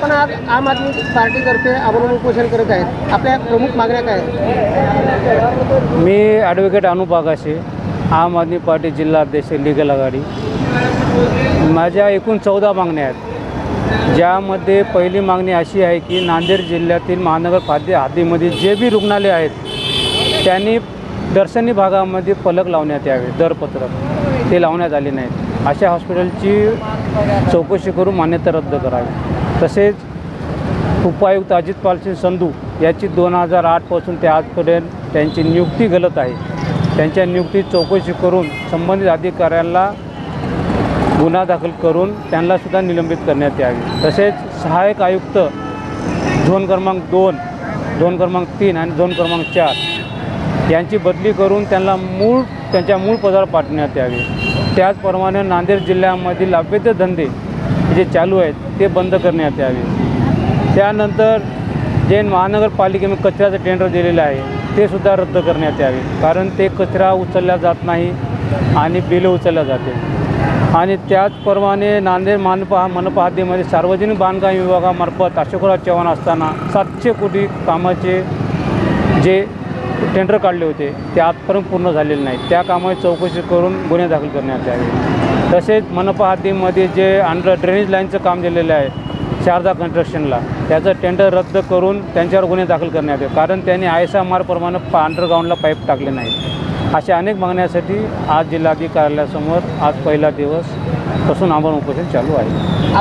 आपण आज आम आदमी पार्टीतर्फे आमरण उपोषण करत आहेत, आपल्या प्रमुख मागण्या काय आहेत? मी ॲडव्होकेट अनुप आगाशे, आम आदमी पार्टी जिल्हा अध्यक्ष लीगल आघाडी। माझ्या एकूण 14 मागण्या आहेत, ज्यामध्ये पहिली मागणी अशी आहे की नांदेड जिल्ह्यातील महानगरपालिका हद्दीमध्ये जे बी रुग्णालय आहेत त्यांनी दर्शनी भागामध्ये फलक लावण्यात यावे, दरपत्रक ते लावण्यात आले नाहीत। अशा हॉस्पिटलची चौकशी करून मान्यता रद्द करावी। तसेच उपायुक्त अजितपाल सिंह संधू याची 2008 ते आजपर्यंत त्यांची नियुक्ती गलत आहे, त्यांच्या नियुक्ती चौकशी करून संबंधित अधिकाऱ्यांना गुन्हा दाखल करून त्यांनासुद्धा निलंबित करण्यात यावे। तसेच सहाय्यक आयुक्त झोन क्रमांक 2, झोन क्रमांक 3 आणि झोन क्रमांक 4 यांची बदली करून त्यांना त्यांच्या मूळ पदावर पाठवण्यात यावे। त्याचप्रमाणे नांदेड जिल्ह्यामधील अवैध धंदे जे चालू आहेत ते बंद करण्यात यावे। त्यानंतर जे महानगरपालिकेने कचऱ्याचं टेंडर दिलेलं आहे ते सुद्धा रद्द करण्यात यावे, कारण ते कचरा उचलला जात नाही आणि बिलं उचलल्या जाते। आणि त्याचप्रमाणे नांदेड मनपा हद्दीमध्ये सार्वजनिक बांधकाम विभागामार्फत अशोकराव चव्हाण असताना 700 कोटी कामाचे जे टेंडर काढले होते ते आजपर्यंत पूर्ण झालेले नाहीत, त्या कामाची चौकशी करून गुन्हे दाखल करण्यात यावे। तसेच मनपा हद्दीमध्ये जे अंडर ड्रेनेज लाईनचं काम दिलेलं आहे शारदा कन्स्ट्रक्शनला, त्याचं टेंडर रद्द करून त्यांच्यावर गुन्हे दाखल करण्यात यावे, कारण त्यांनी ISMR प्रमाणे अंडरग्राऊंडला पाईप टाकले नाहीत। अशा अनेक मागण्यासाठी आज जिल्हाधिकारी कार्यालयासमोर आज पहिला दिवस पासून आमरण उपोषण चालू आहे।